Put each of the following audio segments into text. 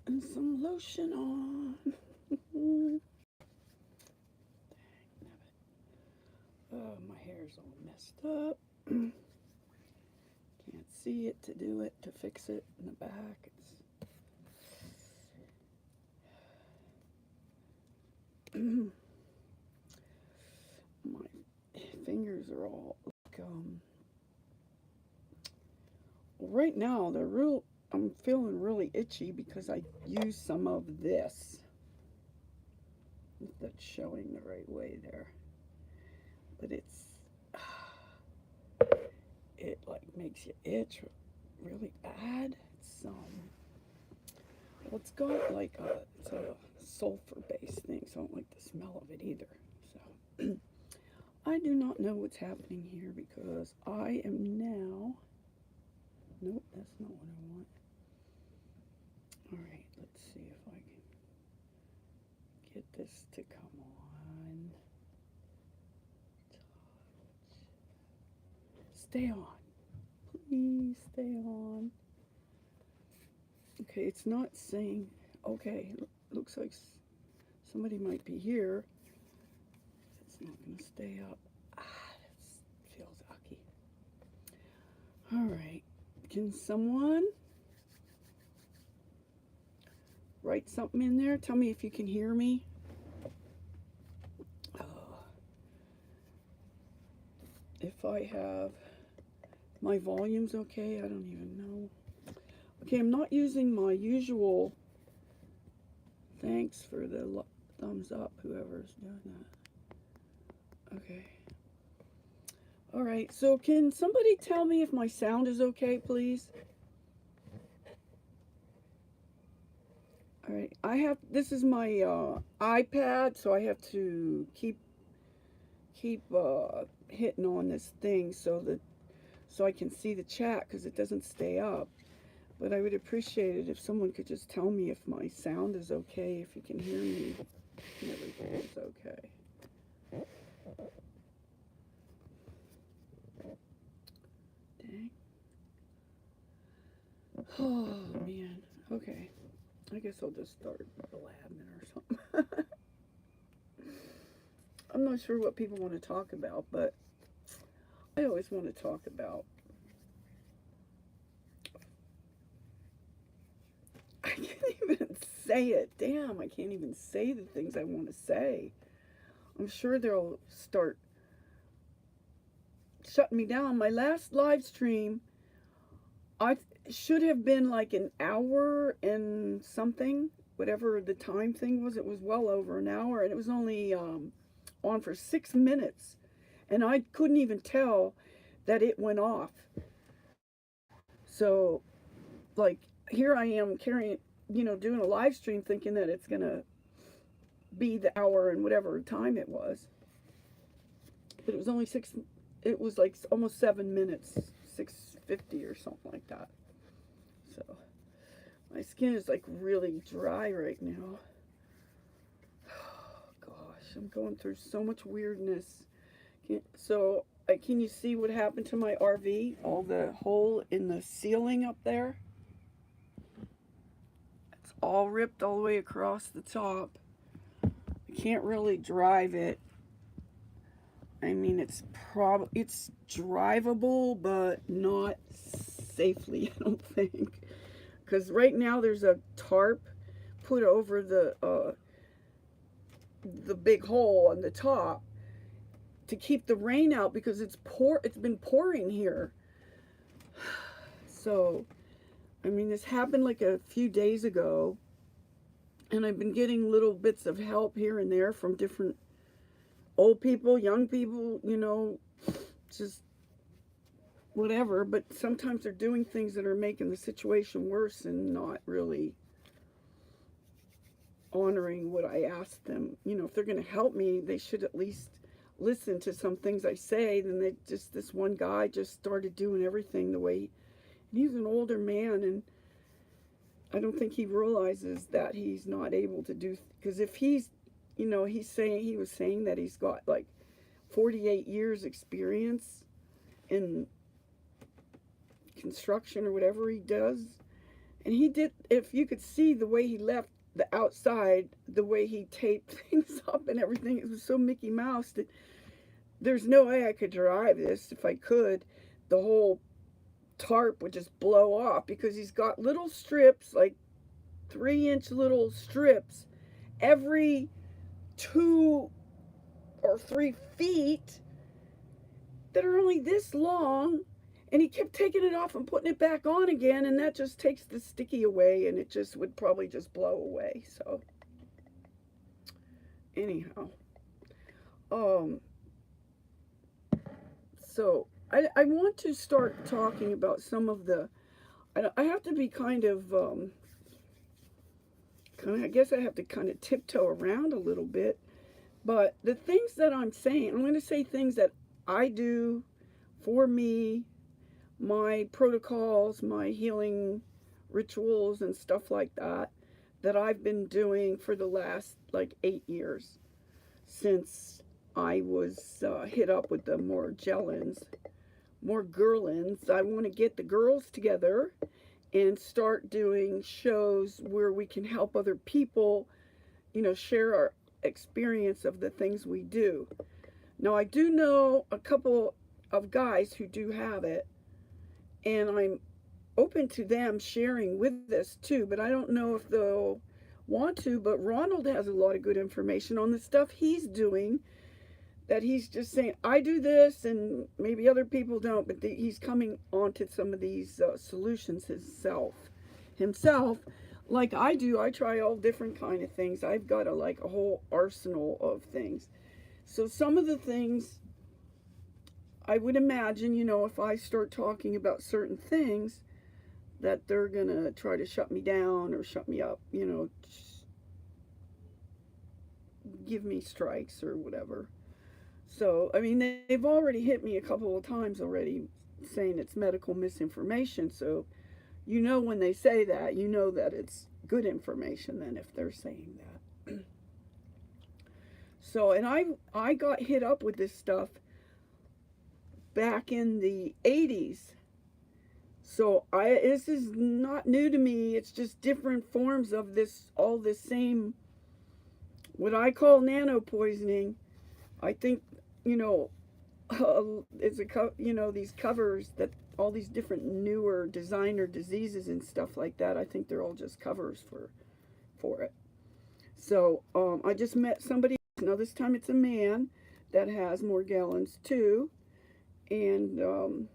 and some lotion on. Oh, my hair's all messed up. Can't see it to do it, to fix it in the back. My fingers are all like, right now they're real. I'm feeling really itchy because I used some of this. If that's showing the right way there, but it like makes you itch really bad. Well, it's got like it's a sulfur based thing, so I don't like the smell of it either. So I do not know what's happening here because I am now. Nope, that's not what I want. All right, let's see if I can get this to come on. Stay on. Please stay on. Okay, it's not saying. Okay, looks like somebody might be here. It's not going to stay up. Ah, that feels icky. All right, can someone write something in there? Tell me if you can hear me. If I have my volume's okay, I don't even know. Okay, I'm not using my usual. Thanks for the thumbs up, whoever's doing that. Okay. All right, so can somebody tell me if my sound is okay, please? All right, this is my iPad, so I have to keep hitting on this thing so I can see the chat because it doesn't stay up. But I would appreciate it if someone could just tell me if my sound is okay, if you can hear me, and everything is okay. Dang. Oh, man. Okay. I guess I'll just start blabbing or something. I'm not sure what people want to talk about, but I always want to talk about. I can't even say it. Damn, I can't even say the things I want to say. I'm sure they'll start shutting me down. My last live stream, I should have been like an hour and something, whatever the time thing was. It was well over an hour, and it was only on for 6 minutes, and I couldn't even tell that it went off. So, like, here I am carrying, doing a live stream thinking that it's gonna be the hour and whatever time it was, but it was only it was like almost 7 minutes, 6:50 or something like that. So my skin is like really dry right now. Oh, gosh, I'm going through so much weirdness. Can you see what happened to my RV? All the hole in the ceiling up there? It's all ripped all the way across the top. I can't really drive it. I mean, it's drivable, but not safely, I don't think. Because right now there's a tarp put over the big hole on the top to keep the rain out because it's been pouring here. So, I mean, this happened like a few days ago, and I've been getting little bits of help here and there from different old people, young people, just whatever. But sometimes they're doing things that are making the situation worse and not really honoring what I asked them. If they're going to help me, they should at least listen to some things I say. Then this one guy just started doing everything the way, and he's an older man, and I don't think he realizes that he's not able to do, because if he was saying that he's got like 48 years experience in construction or whatever he does, And he did, if you could see the way he left the outside, the way he taped things up and everything, it was so Mickey Mouse that there's no way I could drive this. If I could, the whole tarp would just blow off, because he's got little strips, like 3-inch little strips, every 2 or 3 feet that are only this long, and he kept taking it off and putting it back on again, and that just takes the sticky away, and it just would probably just blow away. So anyhow, so I want to start talking about some of the, I have to be kind of I guess I have to kind of tiptoe around a little bit, but the things that I'm saying, I'm going to say things that I do for me, my protocols, my healing rituals and stuff like that, that I've been doing for the last like 8 years, since I was hit up with the more girlins. I want to get the girls together and start doing shows where we can help other people, you know, share our experience of the things we do. Now, I do know a couple of guys who do have it, and I'm open to them sharing with us too, but I don't know if they'll want to. But Ronald has a lot of good information on the stuff he's doing, that he's just saying, I do this, and maybe other people don't, but he's coming onto some of these solutions himself, like I do. I try all different kind of things. I've got a whole arsenal of things. So some of the things, I would imagine, you know, if I start talking about certain things, that they're gonna try to shut me down or shut me up, you know, give me strikes or whatever. So, I mean, they've already hit me a couple of times already, saying it's medical misinformation. So, you know, when they say that, you know that it's good information then, if they're saying that. So, and I got hit up with this stuff back in the 80s. So this is not new to me. It's just different forms of this, all this same, what I call nano poisoning. I think, you know, it's you know, these covers that all these different newer designer diseases and stuff like that, I think they're all just covers for it. So I just met somebody, now this time it's a man that has Morgellons too, and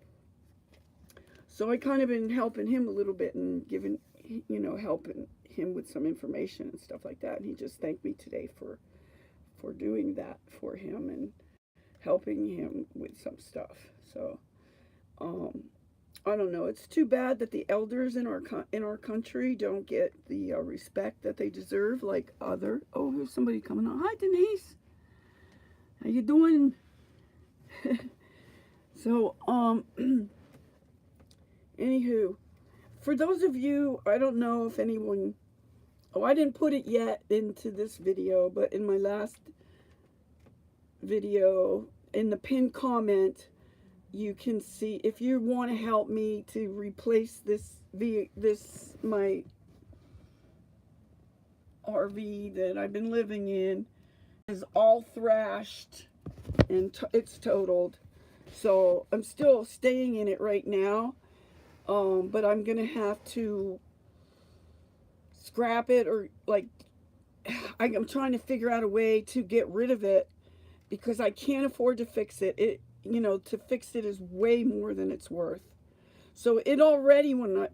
so I kind of been helping him a little bit and giving, you know, helping him with some information and stuff like that. And he just thanked me today for doing that for him and helping him with some stuff. So I don't know. It's too bad that the elders in our country don't get the respect that they deserve, like other. Oh, here's somebody coming on. Hi, Denise. How you doing? So anywho, for those of you, I don't know if anyone, oh, I didn't put it yet into this video, but in my last video, in the pinned comment, you can see, if you want to help me to replace my RV that I've been living in, is all thrashed and it's totaled. So I'm still staying in it right now. But I'm gonna have to scrap it, or like, I'm trying to figure out a way to get rid of it, because I can't afford to fix it. You know, to fix it is way more than it's worth. So it already, when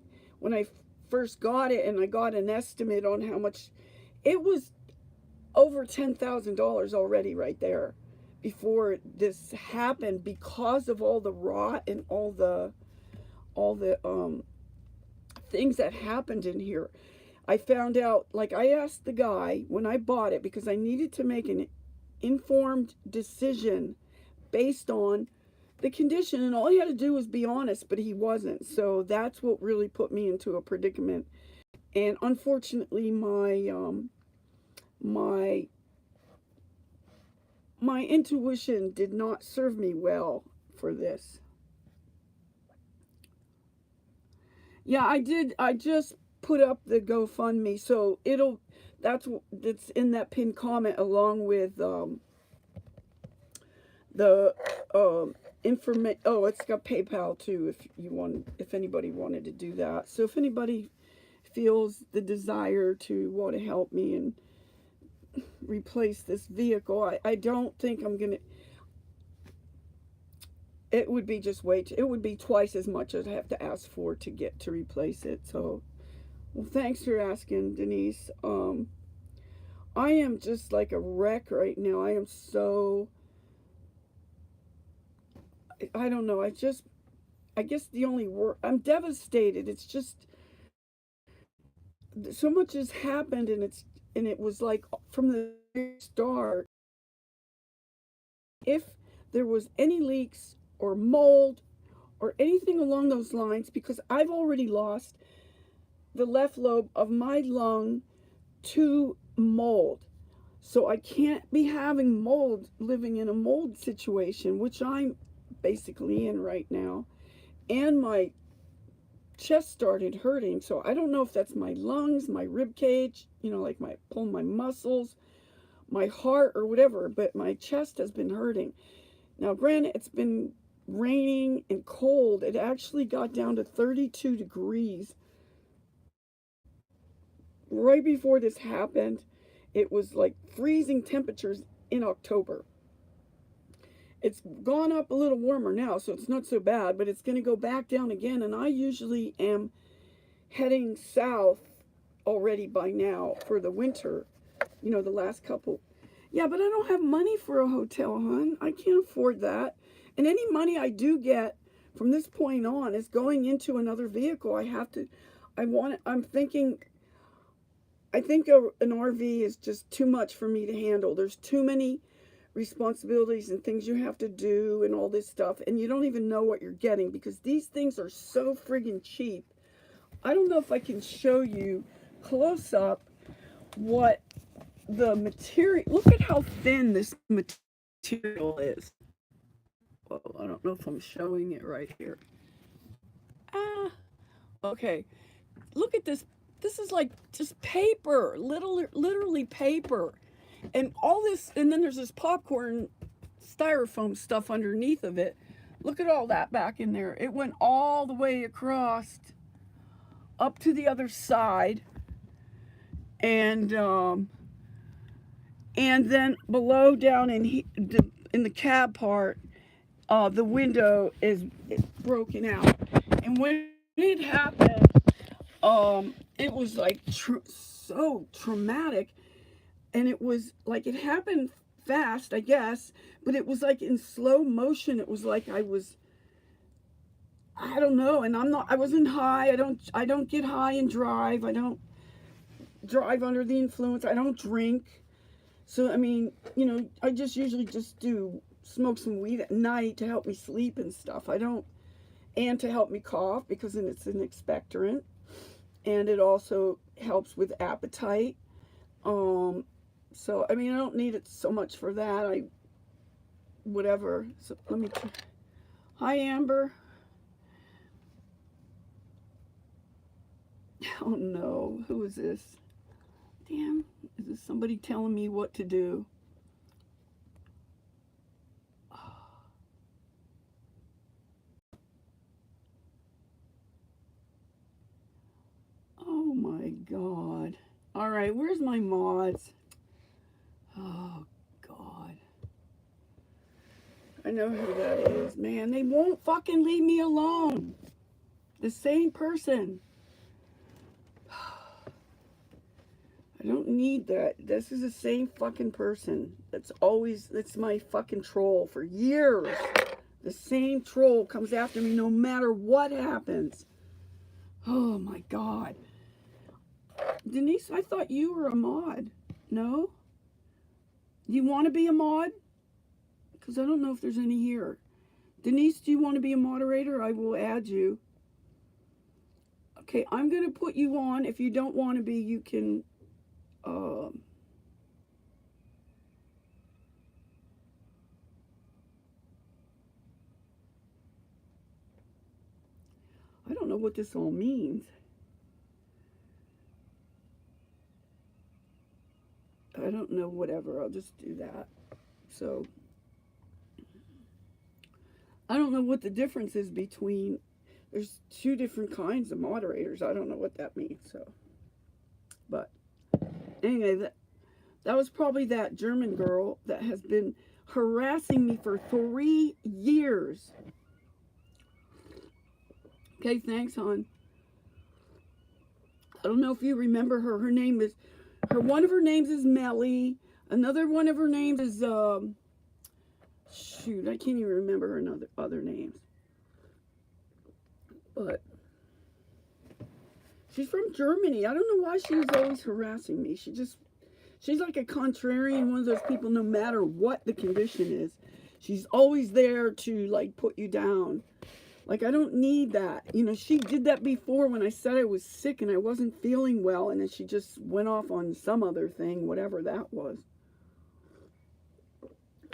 I first got it and I got an estimate on how much, it was over $10,000 already right there before this happened, because of all the rot and all the things that happened in here. I found out, like, I asked the guy when I bought it, because I needed to make an informed decision based on the condition, and all he had to do was be honest, but he wasn't. So that's what really put me into a predicament. And unfortunately, my intuition did not serve me well for this. Yeah, I did. I just put up the GoFundMe, so that's in that pinned comment, along with the information. Oh, it's got PayPal too, if anybody wanted to do that. So if anybody feels the desire to want to help me and replace this vehicle, I don't think I'm gonna. It would be just it would be twice as much as I have to ask for to get to replace it. So, well, thanks for asking, Denise. I am just like a wreck right now. I am so, I don't know. I guess the only word, I'm devastated. It's just so much has happened, and it was like from the start, if there was any leaks or mold or anything along those lines, because I've already lost the left lobe of my lung to mold. So I can't be having mold, living in a mold situation, which I'm basically in right now. And my chest started hurting. So I don't know if that's my lungs, my rib cage, like pulling my muscles, my heart, or whatever, but my chest has been hurting. Now, granted, it's been raining and cold. It actually got down to 32 degrees right before this happened. It was like freezing temperatures in October. It's gone up a little warmer now, so it's not so bad, but it's going to go back down again. And I usually am heading south already by now for the winter, the last couple. Yeah, but I don't have money for a hotel, hon. I can't afford that. And any money I do get from this point on is going into another vehicle. I'm thinking, I think an RV is just too much for me to handle. There's too many responsibilities and things you have to do and all this stuff, and you don't even know what you're getting because these things are so friggin' cheap. I don't know if I can show you close up what the material. Look at how thin this material is. Well, I don't know if I'm showing it right here. Okay. Look at this. This is like just paper, literally paper. And all this, and then there's this popcorn styrofoam stuff underneath of it. Look at all that back in there. It went all the way across up to the other side. And then below down in the cab part, the window is broken out. And when it happened, it was like so traumatic, and it was like it happened fast, I guess, but it was like in slow motion. It was like I don't know, and I wasn't high. I don't get high and drive. I don't drive under the influence. I don't drink. So I mean, I just usually just do smoke some weed at night to help me sleep and stuff. And to help me cough, because then it's an expectorant, and it also helps with appetite. So I mean, I don't need it so much for that. Whatever. So let me. Hi, Amber. Oh no, who is this? Damn, is this somebody telling me what to do? Oh my God. All right, where's my mods? Oh God. I know who that is. Man, they won't fucking leave me alone. The same person. I don't need that. This is the same fucking person. That's my fucking troll for years. The same troll comes after me no matter what happens. Oh my God. Denise, I thought you were a mod. No? You want to be a mod? Because I don't know if there's any here. Denise, do you want to be a moderator? I will add you. Okay, I'm going to put you on. If you don't want to be, you can... I don't know what this all means. don't know, whatever. I'll just do that. So I don't know what the difference is between, there's two different kinds of moderators. I don't know what that means. So, but anyway, that was probably that German girl that has been harassing me for 3 years. Okay, thanks, hon. I don't know if you remember her. Her name is, one of her names is Melly. Another one of her names is, shoot, I can't even remember her other names. But she's from Germany. I don't know why she was always harassing me. She's like a contrarian, one of those people, no matter what the condition is. She's always there to, like, put you down. Like, I don't need that. You know, she did that before when I said I was sick and I wasn't feeling well, and then she just went off on some other thing, whatever that was.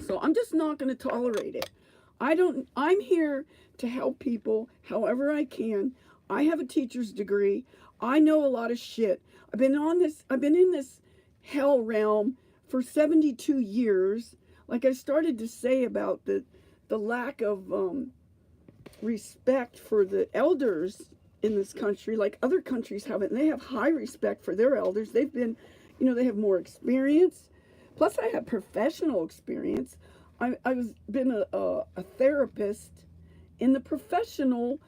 So I'm just not going to tolerate it. I'm here to help people however I can. I have a teacher's degree. I know a lot of shit. I've been in this hell realm for 72 years. Like I started to say about the lack of respect for the elders in this country, like other countries haven't. They have high respect for their elders. They've been, they have more experience. Plus, I have professional experience. I've been a therapist in the professional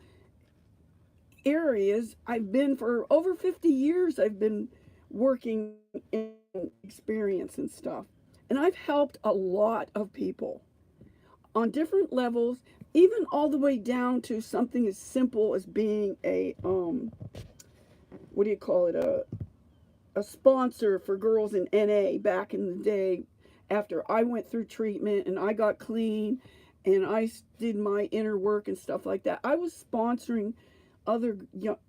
areas. I've been for over 50 years. I've been working in experience and stuff. And I've helped a lot of people on different levels, even all the way down to something as simple as being a, what do you call it, a sponsor for girls in NA back in the day after I went through treatment and I got clean and I did my inner work and stuff like that. I was sponsoring other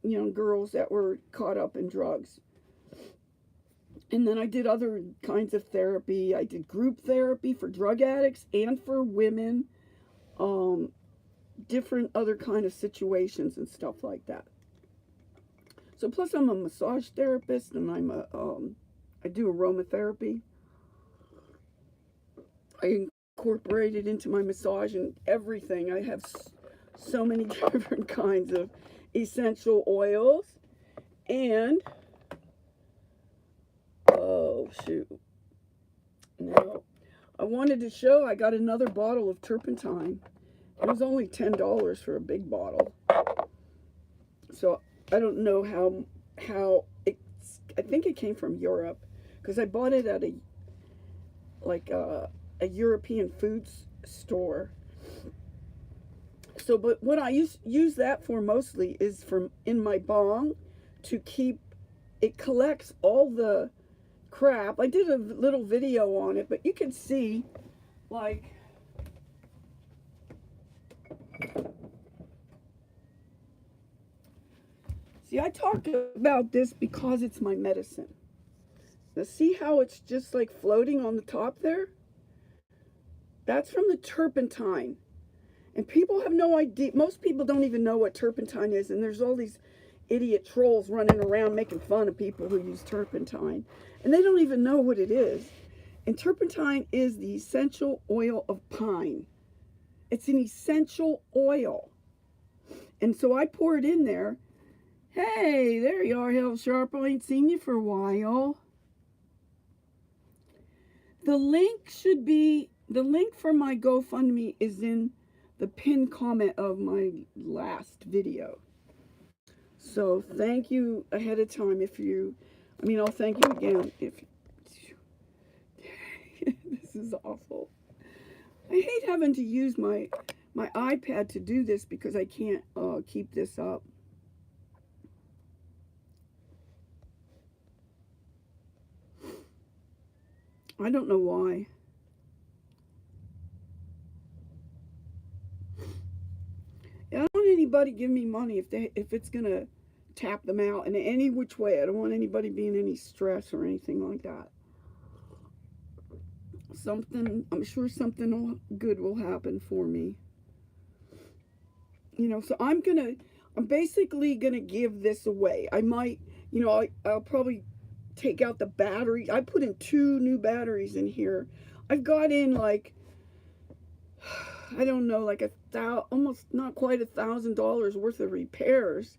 young girls that were caught up in drugs. And then I did other kinds of therapy. I did group therapy for drug addicts and for women, different other kind of situations and stuff like that. So plus I'm a massage therapist and I do aromatherapy. I incorporate it into my massage and everything. I have so many different kinds of essential oils. And oh shoot, no, I wanted to show I got another bottle of turpentine. It was only $10 for a big bottle. So I don't know how it's, I think it came from Europe because I bought it at a European foods store. So, but what I use that for mostly is in my bong to keep, it collects all the crap. I did a little video on it, but you can see, like, see, I talk about this because it's my medicine. Now, see how it's just like floating on the top there? That's from the turpentine. And people have no idea. Most people don't even know what turpentine is. And there's all these idiot trolls running around making fun of people who use turpentine. And they don't even know what it is. And turpentine is the essential oil of pine. It's an essential oil. And so I pour it in there. Hey, there you are, Hell Sharp. I ain't seen you for a while. The link for my GoFundMe is in the pinned comment of my last video. So thank you ahead of time I'll thank you again if this is awful. I hate having to use my iPad to do this because I can't keep this up. I don't know why. I don't want anybody give me money if it's gonna tap them out in any which way. I don't want anybody being in any stress or anything like that. I'm sure something good will happen for me. So I'm basically gonna give this away. I might, I'll probably take out the battery. I put in 2 new batteries in here. I've got in like, I don't know, like almost not quite $1,000 worth of repairs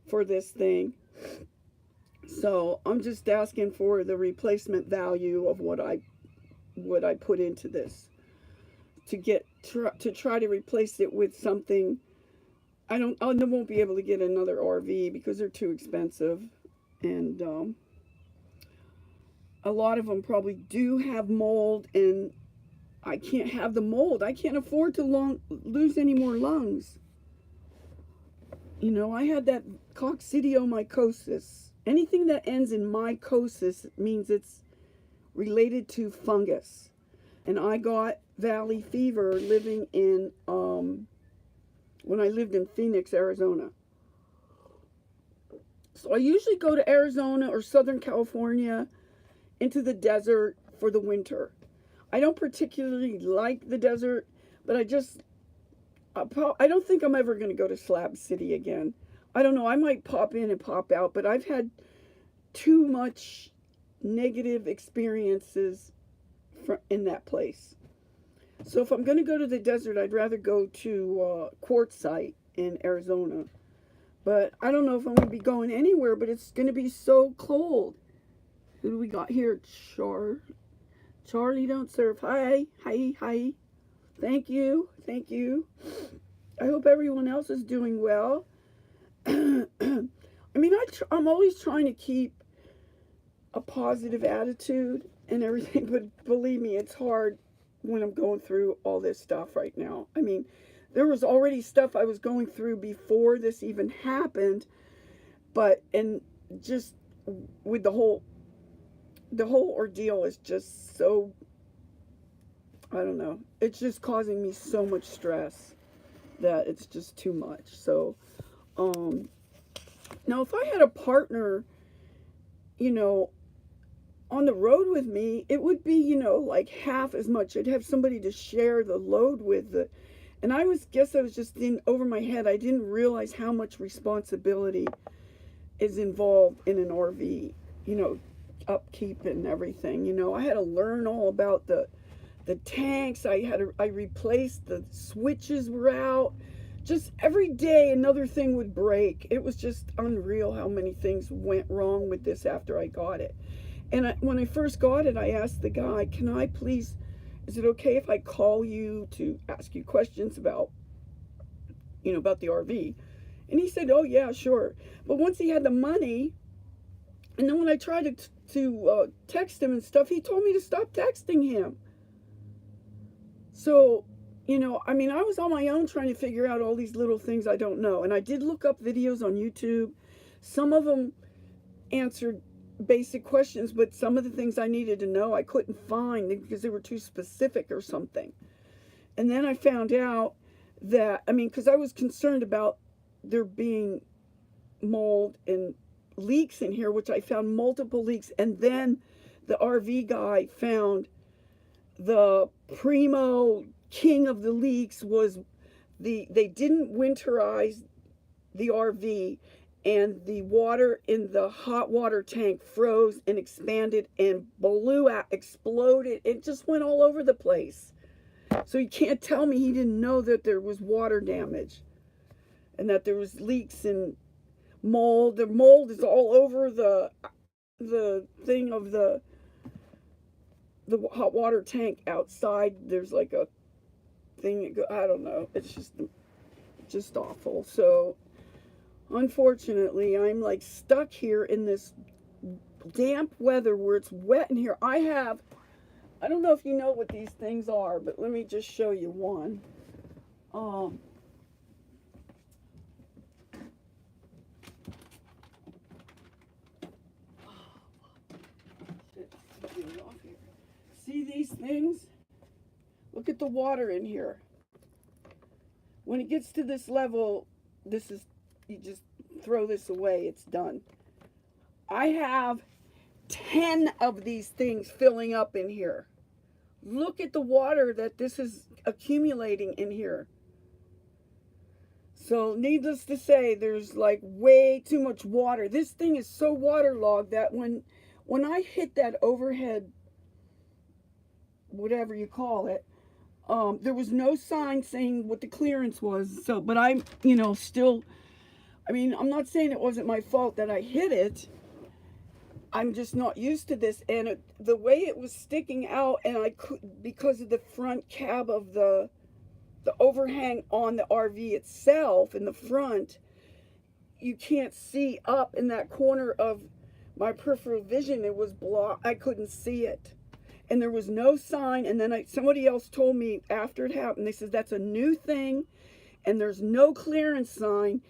for this thing. So I'm just asking for the replacement value of what I put into this to try to replace it with something. I won't be able to get another RV because they're too expensive, and a lot of them probably do have mold, and I can't have the mold. I can't afford to lose any more lungs. You know, I had that coccidiomycosis. Anything that ends in mycosis means it's related to fungus. And I got valley fever living in, when I lived in Phoenix, Arizona. So I usually go to Arizona or Southern California into the desert for the winter. I don't particularly like the desert, but I don't think I'm ever going to go to Slab City again. I don't know. I might pop in and pop out, but I've had too much negative experiences in that place. So if I'm going to go to the desert, I'd rather go to Quartzsite in Arizona. But I don't know if I'm going to be going anywhere, but it's going to be so cold. Who do we got here? Charlie don't serve. Hi. Thank you. I hope everyone else is doing well. I mean, I'm always trying to keep a positive attitude and everything, but believe me, it's hard when I'm going through all this stuff right now. I mean, there was already stuff I was going through before this even happened, and just with the whole ordeal is just so, I don't know, it's just causing me so much stress that it's just too much. So now if I had a partner, you know, on the road with me, it would be, you know, like half as much. I'd have somebody to share the load with. And I was just in over my head. I didn't realize how much responsibility is involved in an RV, you know, upkeep and everything. You know, I had to learn all about the tanks. I replaced the switches were out. Just every day another thing would break. It was just unreal how many things went wrong with this after I got it. And when I first got it, I asked the guy, is it okay if I call you to ask you questions about the RV? And he said, oh yeah, sure. But once he had the money, and then when I tried to text him and stuff, he told me to stop texting him. So, you know, I mean, I was on my own trying to figure out all these little things I don't know. And I did look up videos on YouTube. Some of them answered basic questions, but some of the things I needed to know I couldn't find because they were too specific or something. And then I found out that, I mean, because I was concerned about there being mold and leaks in here, which I found multiple leaks. And then the RV guy found the primo king of the leaks was they didn't winterize the RV, and the water in the hot water tank froze and expanded and blew out, exploded. It just went all over the place. So you can't tell me he didn't know that there was water damage and that there was leaks and mold. The mold is all over the thing of the hot water tank outside. There's like a thing, I don't know. It's just awful. So unfortunately, I'm like stuck here in this damp weather where it's wet in here. I don't know if you know what these things are, but let me just show you one. See these things? Look at the water in here. When it gets to this level, you just throw this away, it's done. I have 10 of these things filling up in here. Look at the water that this is accumulating in here. So needless to say, there's like way too much water. This thing is so waterlogged that when when I hit that overhead, whatever you call it, there was no sign saying what the clearance was. So, but I'm, still, I mean, I'm not saying it wasn't my fault that I hit it. I'm just not used to this. And the way it was sticking out, and I could, because of the front cab of the overhang on the RV itself in the front, you can't see up in that corner of my peripheral vision. It was blocked. I couldn't see it. And there was no sign. And then somebody else told me after it happened, they said that's a new thing and there's no clearance sign.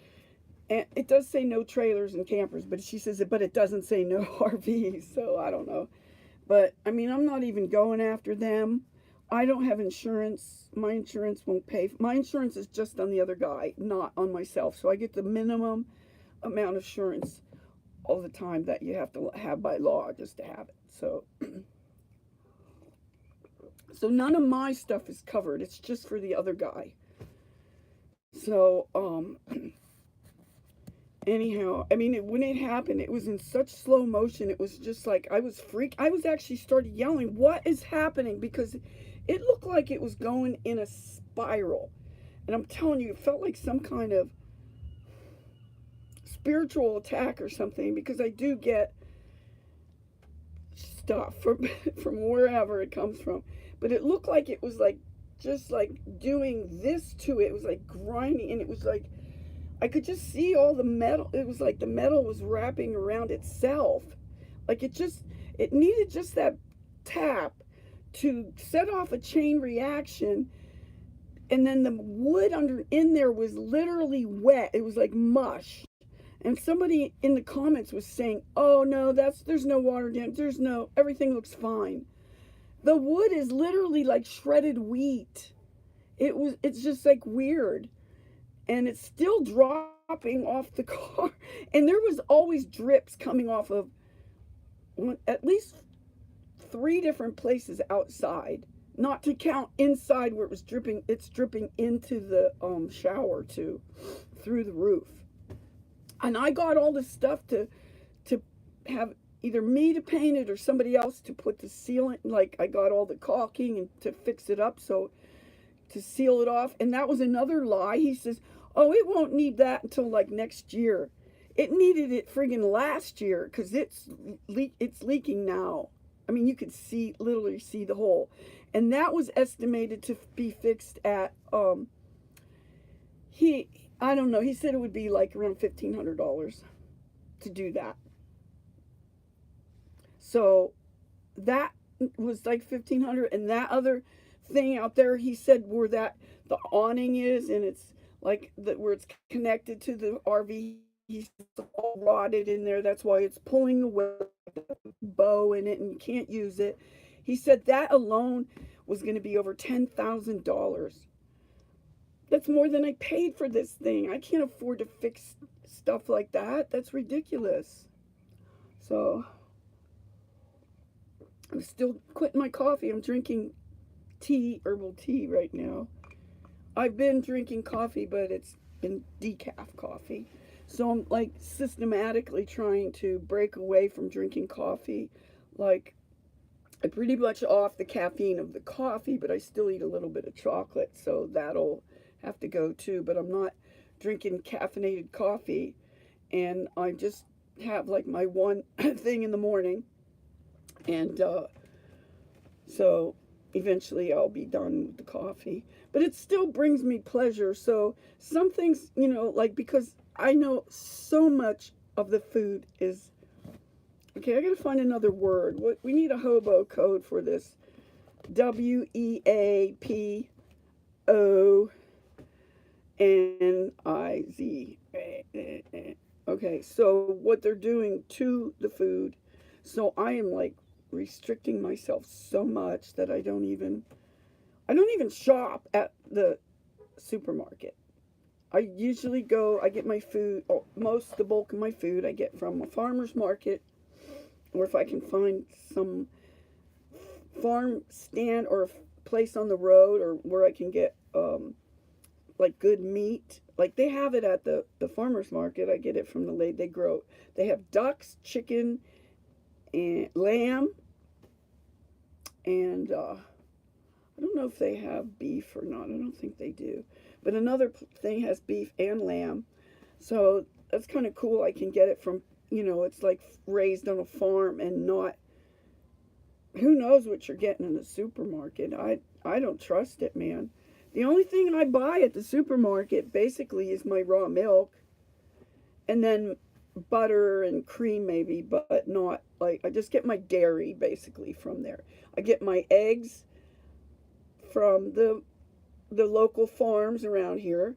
And it does say no trailers and campers, but she says, but it doesn't say no RVs. So I don't know. But I mean, I'm not even going after them. I don't have insurance. My insurance won't pay. My insurance is just on the other guy, not on myself. So I get the minimum amount of insurance all the time that you have to have by law just to have it. So so none of my stuff is covered. It's just for the other guy. So anyhow, I mean, when it happened, it was in such slow motion. It was just like I was actually started yelling, "What is happening?" Because it looked like it was going in a spiral. And I'm telling you, it felt like some kind of spiritual attack or something, because I do get stuff from from wherever it comes from. But it looked like it was like just like doing this to it. It was like grinding, and it was like I could just see all the metal. It was like the metal was wrapping around itself. Like it needed just that tap to set off a chain reaction. And then the wood under in there was literally wet. It was like mush. And somebody in the comments was saying, "Oh no, there's no water damage. Everything looks fine." The wood is literally like shredded wheat. It's just like weird. And it's still dropping off the car. And there was always drips coming off of at least 3 different places outside. Not to count inside where it was dripping. It's dripping into the shower too, through the roof. And I got all this stuff to have either me to paint it or somebody else to put the sealant. Like I got all the caulking and to fix it up, so to seal it off. And that was another lie. He says, "Oh, it won't need that until like next year." It needed it friggin' last year, because it's leaking now. I mean, you could literally see the hole. And that was estimated to be fixed at I don't know, he said it would be like around $1,500 to do that. So that was like $1,500. And that other thing out there, he said, where that the awning is, and it's like where it's connected to the RV, he's all rotted in there. That's why it's pulling away, the bow in it, and you can't use it. He said that alone was going to be over $10,000. That's more than I paid for this thing. I can't afford to fix stuff like that. That's ridiculous. So I'm still quitting my coffee. I'm drinking herbal tea right now. I've been drinking coffee, but it's been decaf coffee. So I'm like systematically trying to break away from drinking coffee. Like I pretty much off the caffeine of the coffee, but I still eat a little bit of chocolate, so that'll have to go too. But I'm not drinking caffeinated coffee, and I just have like my one thing in the morning, and so eventually I'll be done with the coffee. But it still brings me pleasure. So some things, like, because I know so much of the food is okay. I gotta find another word. We need a hobo code for this. WEAPONIZ. Okay, so what they're doing to the food. So I am like restricting myself so much that I don't even shop at the supermarket. I usually I get my food, the bulk of my food I get from a farmer's market, or if I can find some farm stand or place on the road, or where I can get like good meat. Like they have it at the farmer's market. I get it from the lady. They have ducks, chicken, and lamb, and I don't know if they have beef or not. I don't think they do. But another thing has beef and lamb. So that's kind of cool. I can get it from, it's like raised on a farm and not, who knows what you're getting in the supermarket. I don't trust it, man. The only thing I buy at the supermarket basically is my raw milk and then butter and cream maybe, but not like, I just get my dairy basically from there. I get my eggs from the local farms around here,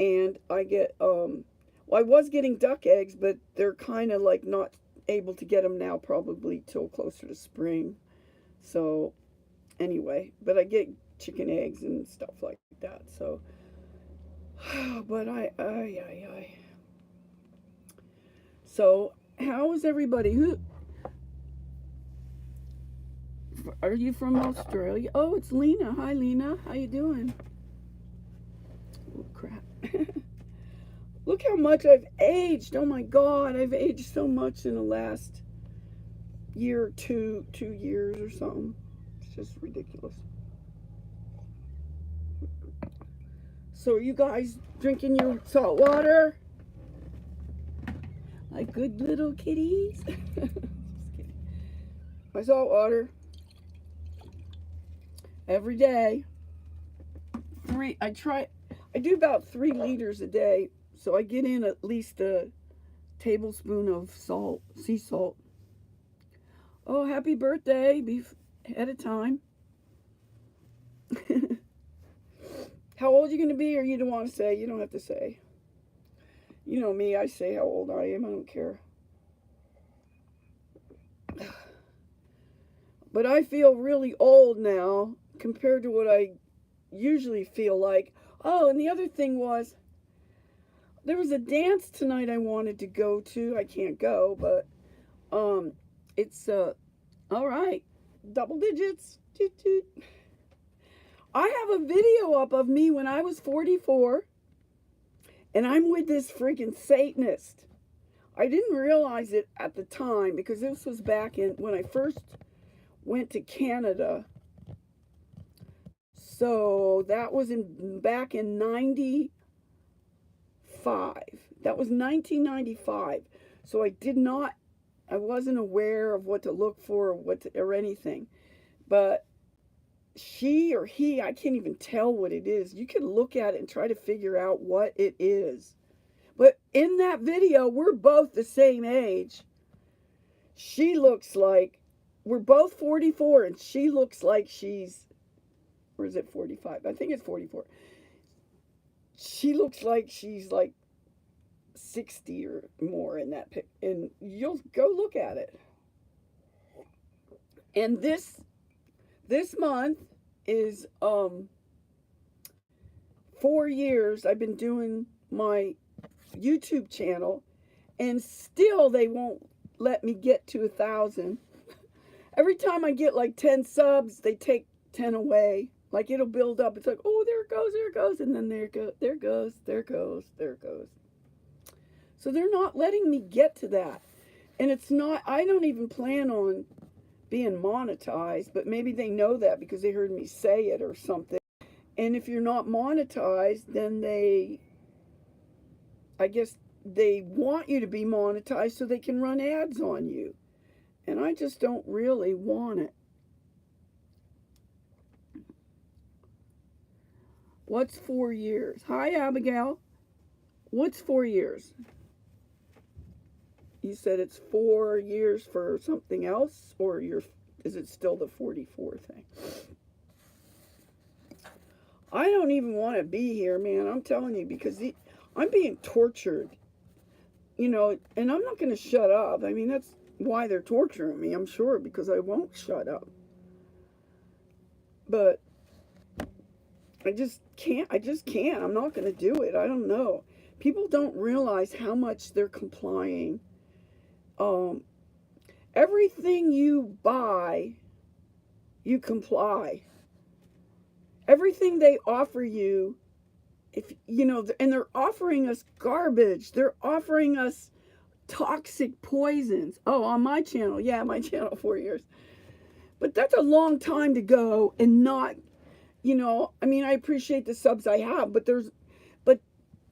and I get well, I was getting duck eggs, but they're kind of like not able to get them now, probably till closer to spring. So anyway, but I get chicken eggs and stuff like that. So but I so how is everybody? Who are you from? Australia? Oh, it's Lena. Hi, Lena. How you doing? Oh, crap. Look how much I've aged. Oh my God, I've aged so much in the last year or 2 years or something. It's just ridiculous. So are you guys drinking your salt water? Like good little kitties? Just kidding. My salt water. Every day. I do about 3 liters a day. So I get in at least a tablespoon of salt, sea salt. Oh, happy birthday, ahead of time. How old are you going to be, or you don't want to say? You don't have to say. You know me, I say how old I am, I don't care. But I feel really old now compared to what I usually feel like. Oh, and the other thing was, there was a dance tonight I wanted to go to. I can't go, but it's all right. Double digits. Toot, toot. I have a video up of me when I was 44, and I'm with this freaking Satanist. I didn't realize it at the time because this was back in when I first went to Canada. So that was back in 95. That was 1995. So I wasn't aware of what to look for or anything. But she or he, I can't even tell what it is. You can look at it and try to figure out what it is. But in that video, we're both the same age. She looks like, we're both 44, and she looks like she's, or is it 45? I think it's 44. She looks like she's like 60 or more in that pic, and you'll go look at it. And this month is 4 years I've been doing my YouTube channel, and still they won't let me get to 1,000. Every time I get like 10 subs, they take 10 away. Like it'll build up. It's like, oh, there it goes, and then there it goes. So they're not letting me get to that. And it's not, I don't even plan on being monetized, but maybe they know that because they heard me say it or something. And if you're not monetized, then I guess they want you to be monetized so they can run ads on you. And I just don't really want it. What's 4 years? Hi, Abigail. What's 4 years? You said it's 4 years for something else, or is it still the 44 thing? I don't even want to be here, man. I'm telling you, because I'm being tortured. And I'm not going to shut up. I mean, that's why they're torturing me, I'm sure, because I won't shut up. But I just can't. I'm not going to do it. I don't know. People don't realize how much they're complying. Everything you buy, you comply. Everything they offer you, and they're offering us garbage. They're offering us toxic poisons. Oh, on my channel. Yeah, my channel, 4 years. But that's a long time to go and not, I mean, I appreciate the subs I have,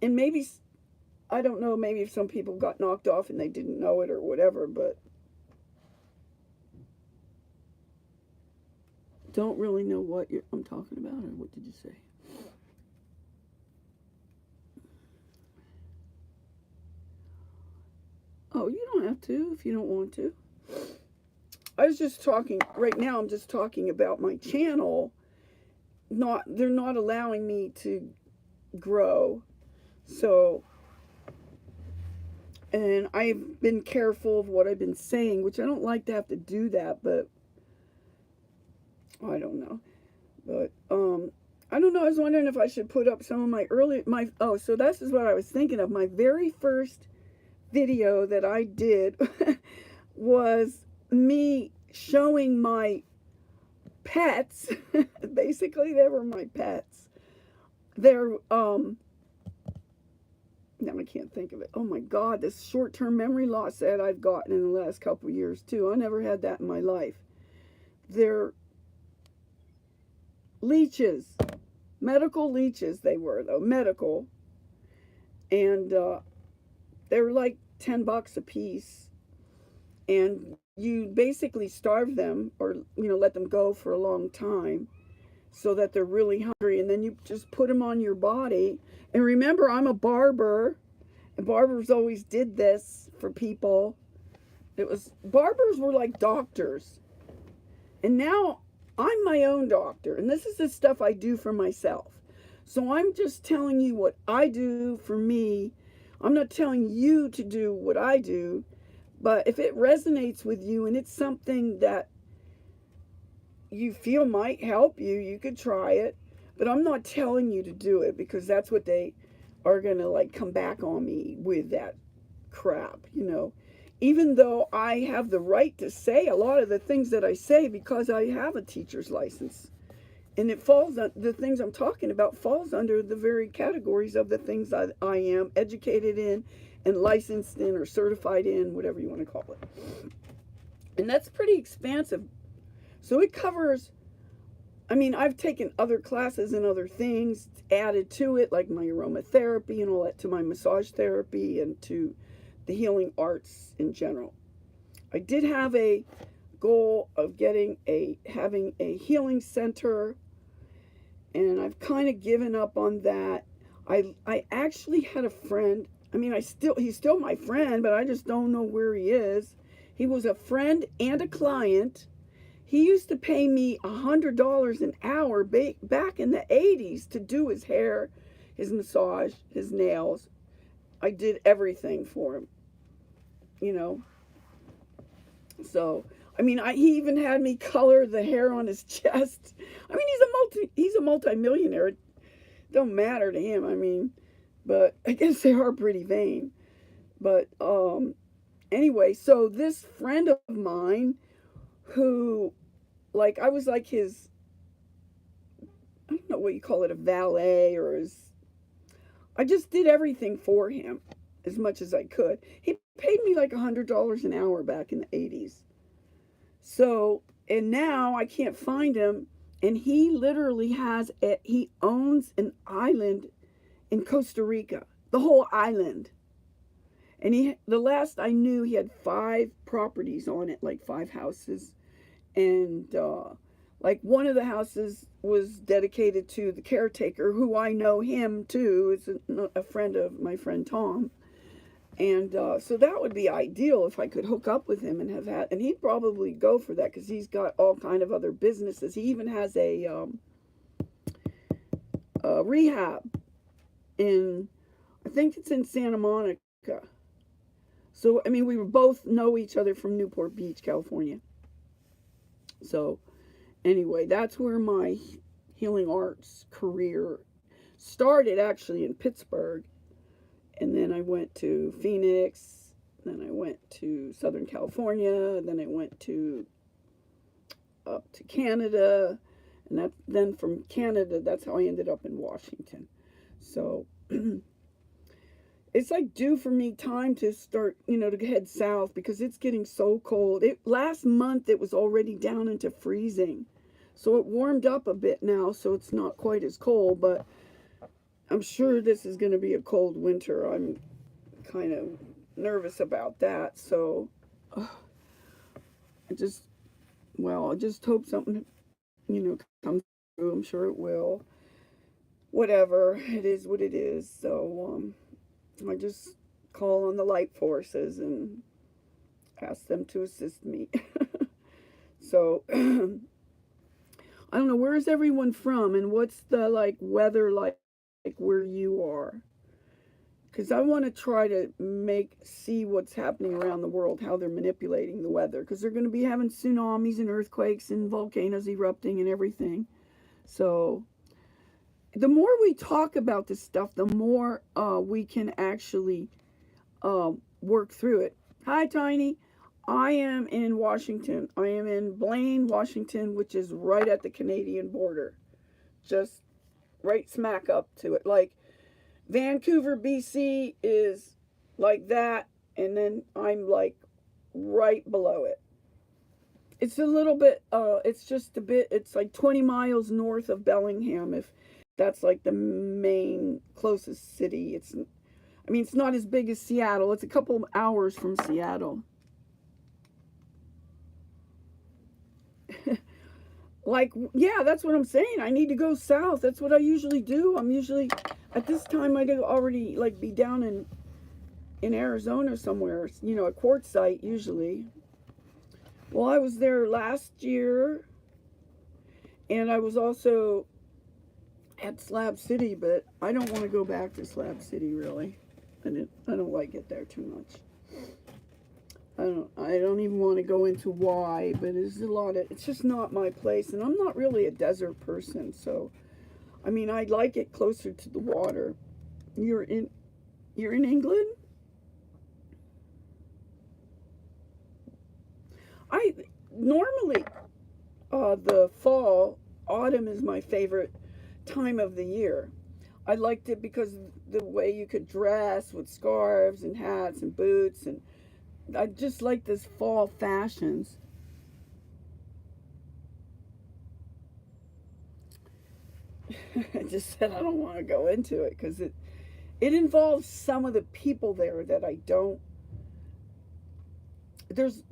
and maybe, I don't know, maybe if some people got knocked off and they didn't know it or whatever, but don't really know what I'm talking about, or what did you say? Oh, you don't have to if you don't want to. I was just talking, right now I'm just talking about my channel. They're not allowing me to grow. So, and I've been careful of what I've been saying, which I don't like to have to do that, but I don't know. But, I don't know. I was wondering if I should put up some of so this is what I was thinking of. My very first video that I did was me showing my pets. Basically, they were my pets. They're, now I can't think of it. Oh my God, this short-term memory loss that I've gotten in the last couple of years too. I never had that in my life. They're leeches. Medical leeches they were, though. Medical. And they were like $10 a piece. And you basically starve them, or, let them go for a long time so that they're really hungry. And then you just put them on your body. And remember, I'm a barber. And barbers always did this for people. Barbers were like doctors. And now I'm my own doctor, and this is the stuff I do for myself. So I'm just telling you what I do for me. I'm not telling you to do what I do, but if it resonates with you and it's something that you feel might help you, you could try it. But I'm not telling you to do it, because that's what they are going to come back on me with, that crap, Even though I have the right to say a lot of the things that I say because I have a teacher's license. And the things I'm talking about falls under the very categories of the things I am educated in and licensed in or certified in, whatever you want to call it. And that's pretty expansive. So it covers, I've taken other classes and other things added to it, like my aromatherapy and all that, to my massage therapy and to the healing arts in general. I did have a goal of having a healing center, and I've kind of given up on that. I actually had a friend. He's still my friend, but I just don't know where he is. He was a friend and a client. He used to pay me $100 an hour back in the 80s to do his hair, his massage, his nails. I did everything for him, So, he even had me color the hair on his chest. He's a multi-millionaire. It don't matter to him. But I guess they are pretty vain. But anyway, so this friend of mine who, I was like his, I don't know what you call it, a valet, or I just did everything for him as much as I could. He paid me like $100 an hour back in the 80s. So, and now I can't find him, and he literally he owns an island in Costa Rica, the whole island. And the last I knew, he had 5 properties on it, like 5 houses. And one of the houses was dedicated to the caretaker, who I know him too. It's a friend of my friend Tom. And so that would be ideal if I could hook up with him and he'd probably go for that, because he's got all kind of other businesses. He even has a rehab I think it's in Santa Monica. So, we both know each other from Newport Beach, California. So, anyway, that's where my healing arts career started, actually, in Pittsburgh. And then I went to Phoenix. Then I went to Southern California. Then I went up to Canada. And then from Canada, that's how I ended up in Washington. So, it's like due for me time to start, to head south because it's getting so cold. Last month it was already down into freezing. So it warmed up a bit now, so it's not quite as cold, but I'm sure this is going to be a cold winter. I'm kind of nervous about that. So I just, well, I just hope something, comes through. I'm sure it will. Whatever, it is what it is. So I just call on the light forces and ask them to assist me. So I don't know, where is everyone from and what's the weather like where you are? Because I want to try to see what's happening around the world, how they're manipulating the weather, because they're going to be having tsunamis and earthquakes and volcanoes erupting and everything. So the more we talk about this stuff, the more we can actually work through it. Hi, Tiny. I am in Washington. I am in Blaine, Washington, which is right at the Canadian border. Just right smack up to it. Like Vancouver, BC is like that, and then I'm like right below it. It's a little bit, it's just a bit, it's like 20 miles north of Bellingham, if that's like the main closest city. It's not as big as Seattle. It's a couple of hours from Seattle. Yeah, that's what I'm saying. I need to go south. That's what I usually do. I'm usually, at this time, I'd already be down in Arizona somewhere, a quartzsite usually. Well, I was there last year, and I was also at Slab City, but I don't want to go back to Slab City, really. I don't like it there too much. I don't even want to go into why, but it's just not my place, and I'm not really a desert person, so I'd like it closer to the water. You're in England? I normally the autumn is my favorite time of the year. I liked it because the way you could dress with scarves and hats and boots, and I just like this fall fashions. I just said I don't want to go into it because it involves some of the people there that I don't.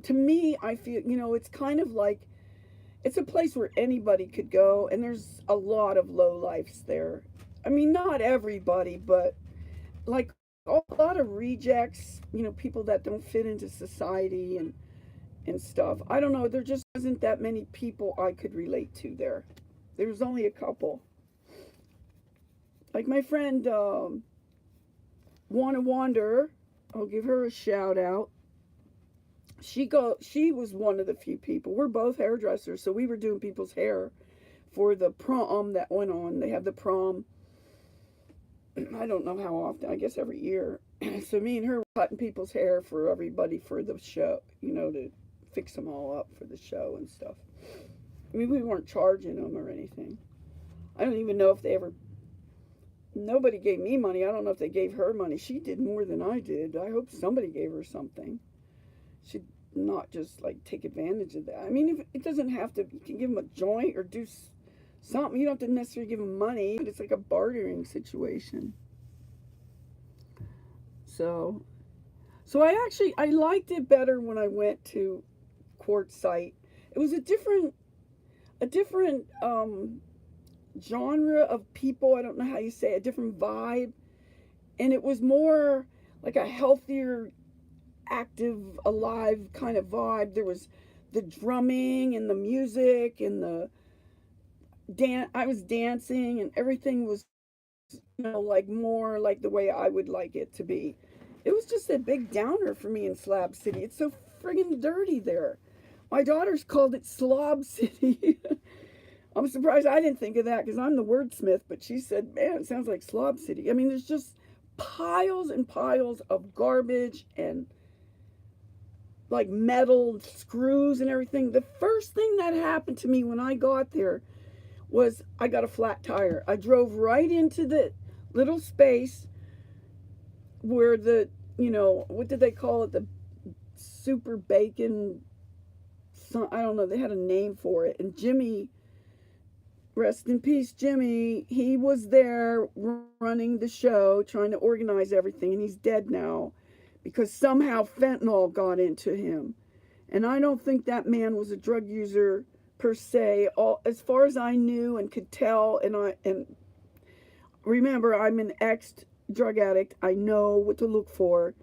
To me, I feel, it's kind of like it's a place where anybody could go, and there's a lot of low lifes there. Not everybody, but like a lot of rejects, people that don't fit into society and stuff. I don't know, there just wasn't that many people I could relate to there. There was only a couple. Like my friend Wanna Wander, I'll give her a shout out. She was one of the few people. We're both hairdressers, so we were doing people's hair for the prom that went on. They have the prom, I don't know how often, I guess every year. So me and her were cutting people's hair for everybody for the show, to fix them all up for the show and stuff. We weren't charging them or anything. I don't even know if they ever, nobody gave me money. I don't know if they gave her money. She did more than I did. I hope somebody gave her something. She'd not just take advantage of that. If it doesn't have to, you can give them a joint or do something. You don't have to necessarily give them money, but it's like a bartering situation. So I liked it better when I went to Quartzsite. It was a different genre of people. I don't know how you say it, a different vibe, and it was more like a healthier, active, alive kind of vibe. There was the drumming and the music and the dance. I was dancing, and everything was, more like the way I would like it to be. It was just a big downer for me in Slab City. It's so friggin' dirty there. My daughters called it Slob City. I'm surprised I didn't think of that because I'm the wordsmith, but she said, man, it sounds like Slob City. There's just piles and piles of garbage and metal screws and everything. The first thing that happened to me when I got there was I got a flat tire. I drove right into the little space where the, what did they call it? The super bacon, I don't know, they had a name for it. And Jimmy, rest in peace, Jimmy, he was there running the show, trying to organize everything, and he's dead now because somehow fentanyl got into him. And I don't think that man was a drug user per se, all as far as I knew and could tell. And remember, I'm an ex drug addict. I know what to look for.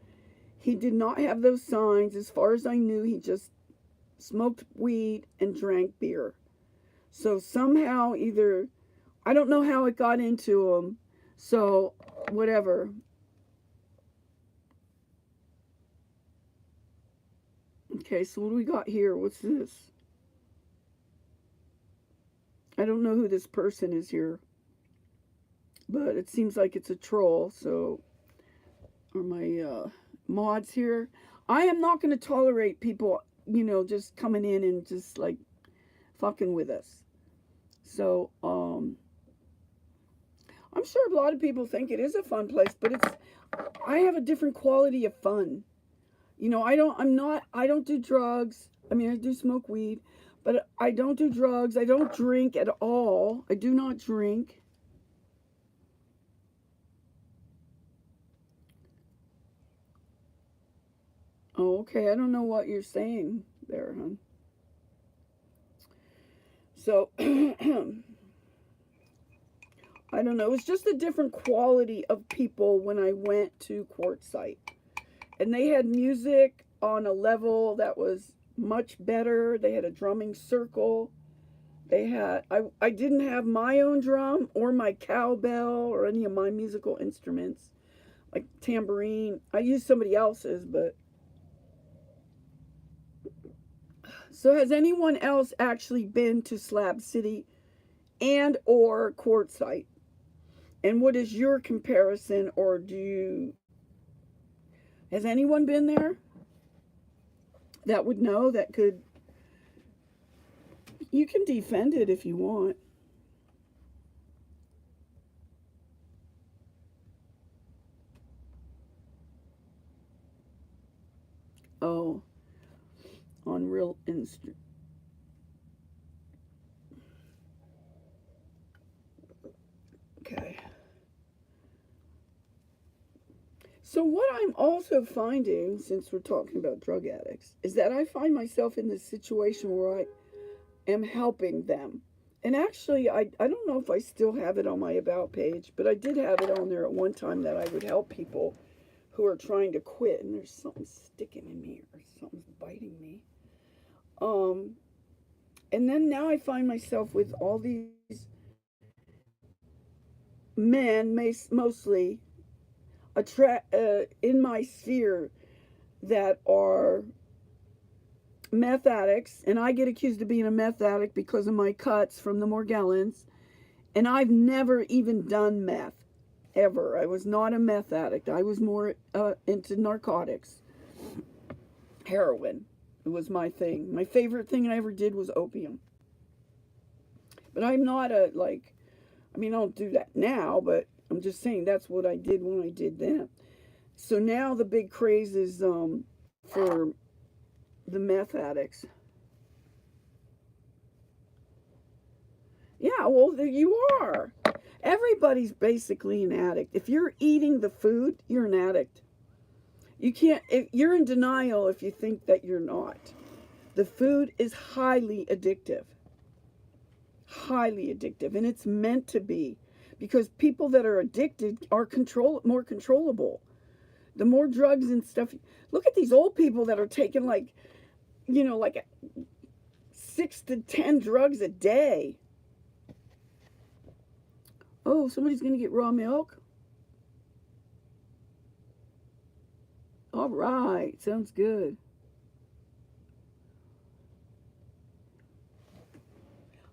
He did not have those signs. As far as I knew, he just smoked weed and drank beer. So somehow, either, I don't know how it got into him. So, whatever. Okay, so what do we got here? What's this? I don't know who this person is here, but it seems like it's a troll. So, are my mods here? I am not going to tolerate people, just coming in and just like fucking with us. So, I'm sure a lot of people think it is a fun place, but I have a different quality of fun. I don't do drugs. I mean, I do smoke weed, but I don't do drugs. I don't drink at all. I do not drink. Oh, okay. I don't know what you're saying there, hon. So, I don't know. It's just a different quality of people when I went to Quartzsite. And they had music on a level that was much better. They had a drumming circle. I didn't have my own drum or my cowbell or any of my musical instruments, like tambourine. I used somebody else's, but. So has anyone else actually been to Slab City and or Quartzsite? And what is your comparison, or has anyone been there that would know, that could, you can defend it if you want. Oh, on real instant. Okay. So what I'm also finding, since we're talking about drug addicts, is that I find myself in this situation where I am helping them. And actually, I don't know if I still have it on my About page, but I did have it on there at one time, that I would help people who are trying to quit. And there's something sticking in me, or something's biting me. And then now I find myself with all these men, mostly, in my sphere, that are meth addicts, and I get accused of being a meth addict because of my cuts from the Morgellons, and I've never even done meth, ever. I was not a meth addict. I was more into narcotics. Heroin. It was my thing. My favorite thing I ever did was opium. But I'm not I don't do that now, but I'm just saying that's what I did when I did that. So now the big craze is for the meth addicts. Yeah, well, there you are. Everybody's basically an addict. If you're eating the food, you're an addict. You can't, you're in denial if you think that you're not. The food is highly addictive. Highly addictive. And it's meant to be, because people that are addicted are more controllable. The more drugs and stuff. Look at these old people that are taking like 6 to 10 drugs a day. Oh, somebody's going to get raw milk? All right. Sounds good.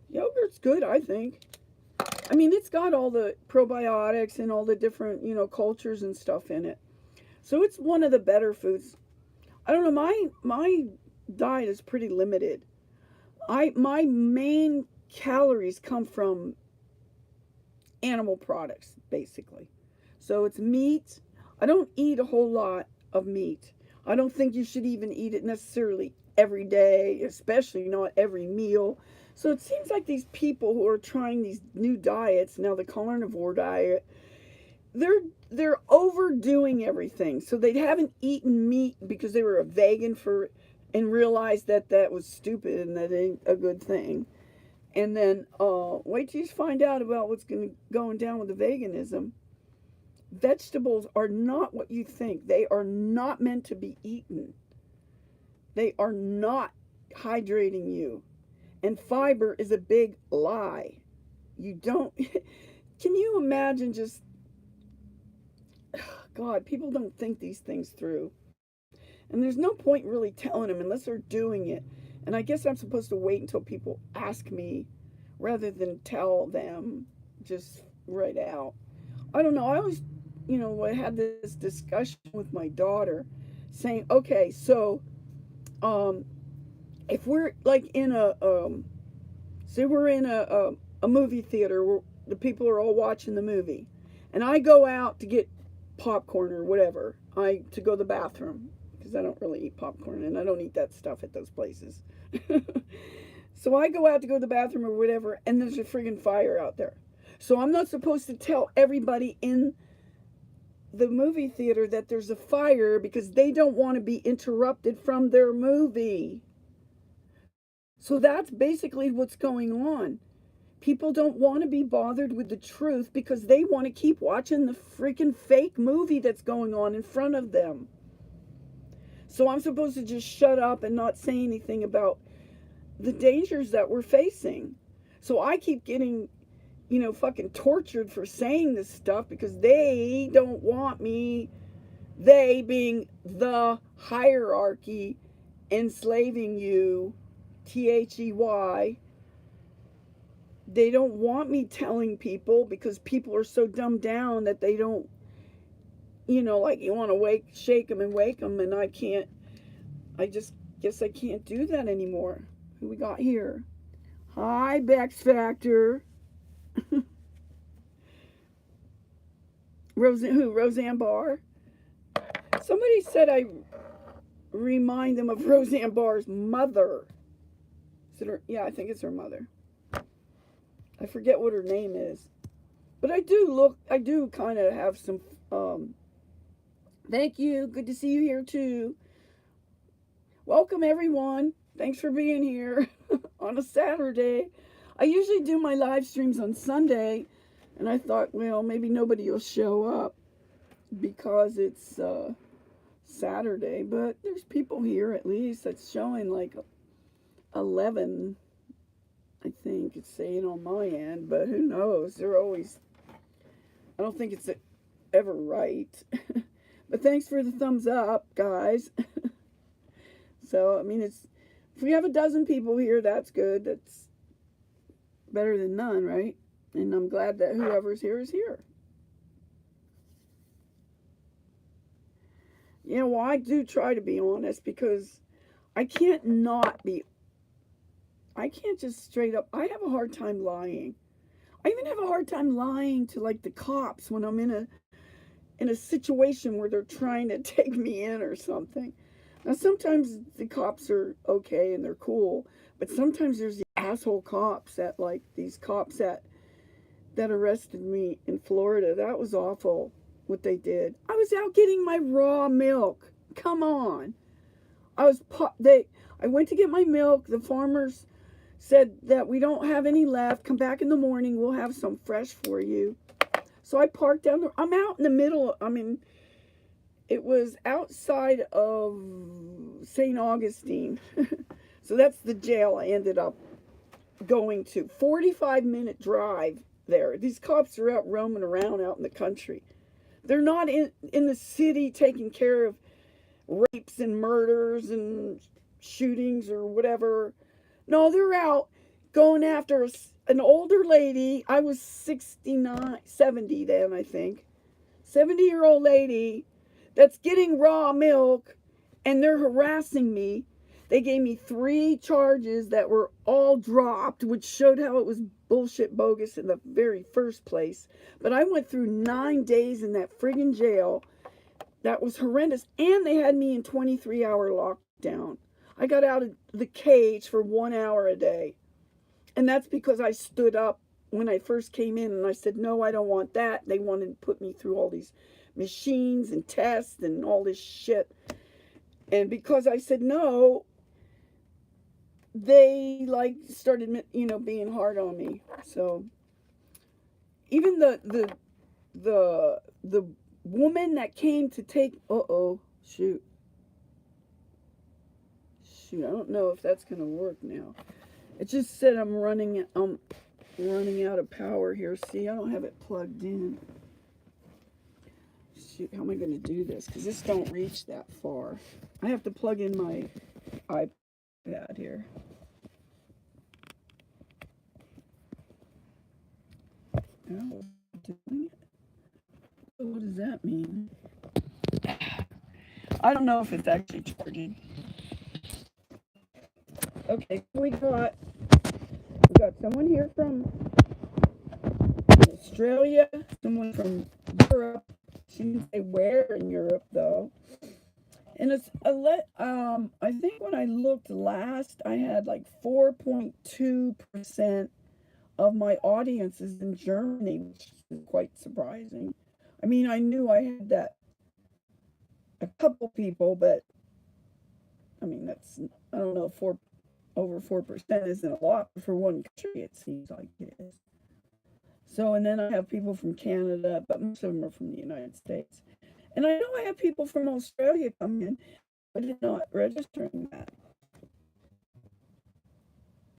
Yogurt's good, I think. I mean, it's got all the probiotics and all the different, cultures and stuff in it. So it's one of the better foods. I don't know, my diet is pretty limited. My main calories come from animal products, basically. So it's meat. I don't eat a whole lot of meat. I don't think you should even eat it necessarily every day, especially not every meal. So it seems like these people who are trying these new diets, now the carnivore diet, they're they're overdoing everything. So they haven't eaten meat because they were a vegan for and realized that that was stupid and that ain't a good thing. And then wait till you find out about what's going down with the veganism. Vegetables are not what you think. They are not meant to be eaten. They are not hydrating you. And fiber is a big lie. You don't. Can you imagine just. God, people don't think these things through. And there's no point really telling them unless they're doing it. And I guess I'm supposed to wait until people ask me rather than tell them just right out. I don't know. I always, I had this discussion with my daughter saying, okay, so um, if we're like in say we're in a movie theater where the people are all watching the movie, and I go out to get popcorn or whatever, to go to the bathroom because I don't really eat popcorn and I don't eat that stuff at those places. So I go out to go to the bathroom or whatever, and there's a friggin' fire out there. So I'm not supposed to tell everybody in the movie theater that there's a fire because they don't want to be interrupted from their movie. So that's basically what's going on. People don't want to be bothered with the truth because they want to keep watching the freaking fake movie that's going on in front of them. So I'm supposed to just shut up and not say anything about the dangers that we're facing. So I keep getting, fucking tortured for saying this stuff because they don't want me, they being the hierarchy, enslaving you, THEY. They don't want me telling people because people are so dumbed down that they don't, like you want to shake them and wake them, and I can't. I just guess I can't do that anymore. Who we got here? Hi, Bex Factor. Roseanne Barr? Somebody said I remind them of Roseanne Barr's mother. Is it her? Yeah, I think it's her mother. I forget what her name is. But I do kind of have some, thank you. Good to see you here too. Welcome everyone. Thanks for being here on a Saturday. I usually do my live streams on Sunday, and I thought, well, maybe nobody will show up because it's Saturday, but there's people here at least. It's showing like 11, I think it's saying on my end, but who knows? They're always, I don't think it's ever right. But thanks for the thumbs up, guys. So, I mean, if we have a dozen people here, that's good. That's better than none, right? And I'm glad that whoever's here is here. Yeah, well, I do try to be honest because I can't just straight up, I have a hard time lying. I even have a hard time lying to like the cops when I'm in a situation where they're trying to take me in or something. Now sometimes the cops are okay and they're cool, but sometimes there's the asshole cops these cops that arrested me in Florida. That was awful what they did. I was out getting my raw milk. Come on. I went to get my milk. The farmers said that we don't have any left. Come back in the morning. We'll have some fresh for you. So I parked down there. I'm out in the middle. It was outside of St. Augustine. So that's the jail I ended up going to. 45-minute drive there. These cops are out roaming around out in the country. They're not in the city taking care of rapes and murders and shootings or whatever. No, they're out going after an older lady. I was 69, 70 then, I think. 70-year-old lady that's getting raw milk, and they're harassing me. They gave me 3 charges that were all dropped, which showed how it was bullshit bogus in the very first place. But I went through 9 days in that friggin' jail that was horrendous. And they had me in 23-hour lockdown. I got out of the cage for 1 hour a day. And that's because I stood up when I first came in and I said, no, I don't want that. They wanted to put me through all these machines and tests and all this shit. And because I said no, they like started, being hard on me. So even the woman that came to take, shoot, I don't know if that's gonna work now. It just said I'm running out of power here. See, I don't have it plugged in. Shoot, how am I going to do this? Because this don't reach that far. I have to plug in my iPad here. Oh, what does that mean? I don't know if it's actually charging. Okay, we got someone here from Australia, someone from Europe. She didn't say where in Europe though. And it's I think when I looked last, I had like 4.2% of my audience is in Germany, which is quite surprising. I mean, I knew I had that a couple people, but I mean that's, I don't know, over 4% isn't a lot for one country. It seems like it is. So, and then I have people from Canada, but most of them are from the United States. And I know I have people from Australia come in, but it's not registering that.